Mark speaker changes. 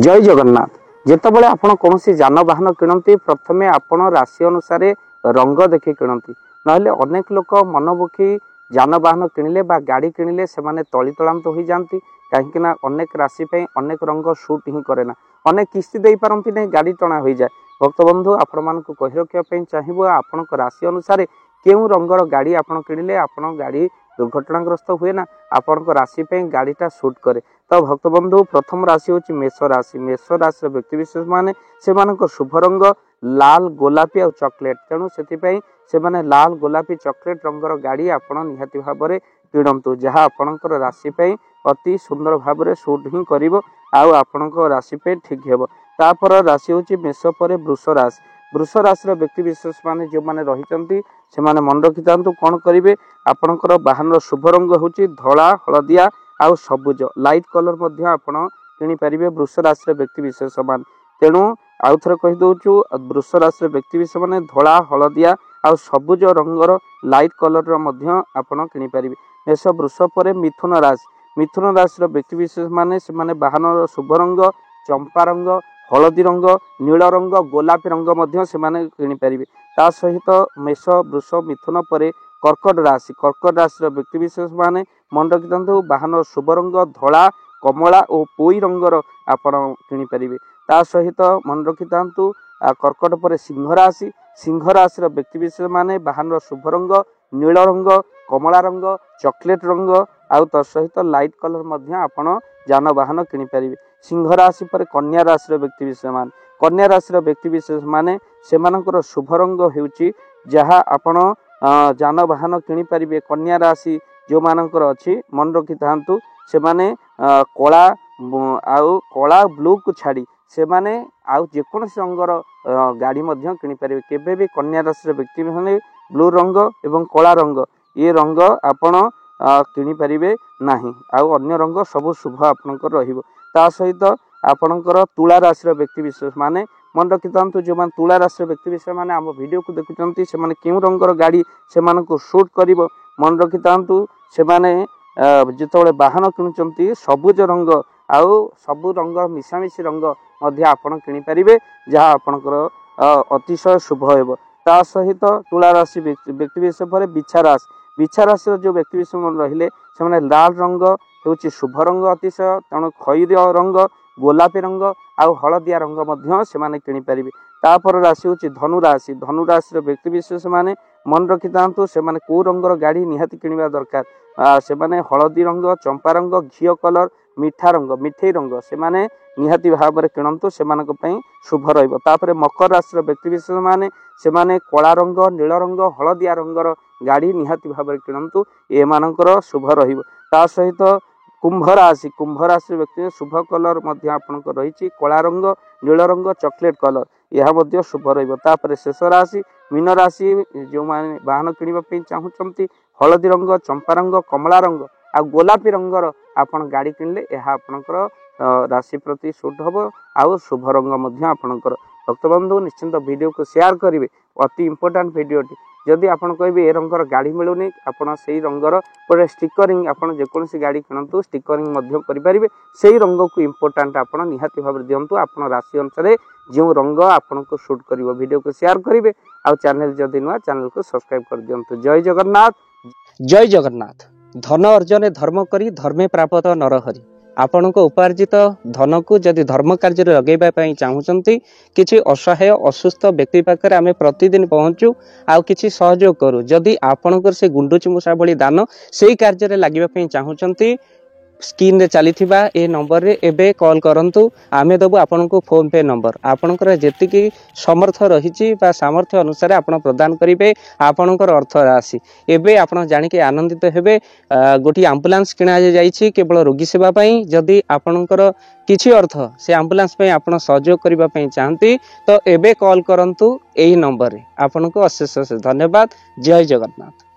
Speaker 1: जय जगन्नाथ। जितेबाला आपण कौन जानवाहन किणती प्रथमे आपण राशि अनुसार रंग देखी किणती ना अनेक लोक मनमुखी जानवाहन किणिले बा गाड़ी किणिले से तली तलांत हो जाती कहीं अनेक राशि अनेक रंग सुट ही करे ना अनेक किस्ती दे पारती नहीं गाड़ी टणा हो जाए। भक्त बंधु आपण मान कही रखापी चाहिए आपण राशि अनुसार केउ रंगर गाड़ी आप किणिले आपण गाड़ी दुर्घटनाग्रस्त हुए ना आपण राशि गाड़ीटा सुट करे। तो भक्त बंधु प्रथम राशि हूँ मेष राशि। मेष राशि व्यक्ति विशेष माने से शुभ रंग लाल गोलापी और चॉकलेट तेणु से लाल गोलापी चॉकलेट रंगर गाड़ी आपण निहाती भाव में किणतु जहाँ आपणकर राशि अति सुंदर भाव में सुट ही करिवो आउ आपणक राशि ठीक हेबो। तापर राशि हूँ मेष पर वृष राशि। वृष राशि व्यक्ति विशेष माने जो माने रही से मन रखी था कौन करेंगे आपणकर वाहन शुभ रंग हूँ धला हलदिया आउ सबुज लाइट कलर किनीपारे वृष राशि व्यक्ति विशेष मान। तेणु आउ थे कहीदू वृष राशि व्यक्ति विशेष मैंने धला हलदिया आउ सबुज रंगर लाइट कलर आपण किनीपारे। मेष वृष पर मिथुन राशि। मिथुन राशि व्यक्ति विशेष माने से वाहन शुभ रंग चंपा रंग हलदी रंग नील रंग गोलापी रंग किनीपारे। ता सहित मेष वृष मिथुन पर कर्कट राशि। कर्कट राशि व्यक्ति विशेष माने मन रखी था वाहन शुभ रंग धला कमला और पोई रंगर आपण किनीपारे। ता सहित मन रखी था कर्कट पर सिंह राशि। सिंह राशि व्यक्ति विशेष माने वाहन शुभ रंग नील रंग कमला रंग चॉकलेट रंग आउ तसहित लाइट कलर आपण जानवाहन किनीपारे। सिंह राशि पर कन्या राशि व्यक्ति विशेष मान। कन्या राशि व्यक्ति विशेष माने सेमानकर शुभ रंग होउची जहाँ आपण जानवाहन किनीपारे। कन्या राशि जो मानकर अच्छी मन रखी था से माने कला आउ कला ब्लू को छाड़ी से माने आउ जेकोसी रंगर गाड़ी किनीपारे। केबे भी कन्या राशि व्यक्ति माने ब्लू रंग एवं कला रंग ये रंग आपण किनीपारे नाही आउ अन्य रंग सब शुभ आपणकर रहिबो। ता सहित आपणकर तुला राशि व्यक्ति विशेष माने मन रखी था जो मान तुला राशि व्यक्ति विशेष माने आम वीडियो को देखुंत से माने केउ रंगर गाड़ी से शूट करिवो मन रखी था से माने जितेबाला वाहन किणुचंती सबुज रंग आउ सबु रंग मिशामिशी रंग आपण किनीपारे जहाँ आपणकर अतिशय शुभ हेबो। ता सहित तुला राशि व्यक्ति विशेष पर बिछा राशि। बिछा राशि जो व्यक्ति विशेष रहिले से लाल रंग हूँ शुभ रंग अतिशय तेणु खैर रंग गोलापी रंग आउ हलदिया रंग से किनीपारे। तापर राशि हूँ धनु राशि। धनु राशि व्यक्ति विशेष माने मन रखी था से कौ रंगर गाड़ी निहाती किणवा दरकार से हलदी रंग चंपा रंग घीओ कलर मिठा रंग मिठे रंग से निहाती भाव में किणतु से शुभ रहिबो। तापर मकर राशि व्यक्ति विशेष माने से कला रंग नील रंग हलदिया रंगर गाड़ी निहाती भाव में किणतु ए मानकर शुभ रहिबो। ता सहित कुंभ राशि। कुंभ राशि व्यक्ति शुभ कलर आपणकर रही कला रंग नील रंग चॉकलेट कलर यह शुभ रहिबो। तापर शेष राशि मीन राशि जो माने वाहन किणवा चाहूँगी हलदी रंग चंपा रंग कमला रंग आ गोलापी रंगर आपण गाड़ी किणले यह आपणकर राशि प्रति सुट हम आउ शुभ रंग आपणकर। भक्त बंधु निश्चिंत वीडियो को शेयर करेंगे अति इंपोर्टेंट वीडियोटी। जदि आपन कहे ए रंगर गाड़ी मिलूनी आपड़ से रंगर पर स्टिकरिंग आपड़ जेकोसी गाड़ी किणतु स्टिकरिंग करें से रंग को इंपोर्टाट आप निहाती भाव दिंतु आप राशि अनुसार जो रंग आपन को शूट कर वीडियो को शेयर करेंगे आउ चैनल जदि नुआ चैनल को सब्सक्राइब कर दिंतु। जय जगन्नाथ।
Speaker 2: जय जगन्नाथ। धन अर्जन धर्म करी धर्मे प्राप्त नरहरि। आपण उपार्जित धन को जदि धर्म कार्य लगेगा चाहूँगी किसी असहाय असुस्थ व्यक्ति पाखे आम प्रतिदिन पहुँचू आउ किसी सहयोग करूँ। जदि आपणकर से गुंडुची मूषा भली दान से कार्य लगे चाहूँगी स्क्रीन रे चली ए नंबर रे एबे कॉल करंतु आमे दबु आपन को फोन पे नंबर आपनकर जेतिकी समर्थ रही सामर्थ्य अनुसार आपण प्रदान करिवे आपनकर अर्थ राशि। एबे आपण जानि के आनंदित हेबे गोटी एम्बुलेंस किना जाइछि केवल रोगी सेवा पई। जदि आपनकर किछि अर्थ से एम्बुलेंस पई आपण सहयोग करिबा पई चाहंती तो एबे कॉल करंतु एही नंबर रे। आपन को अशेष धन्यवाद। जय जगन्नाथ।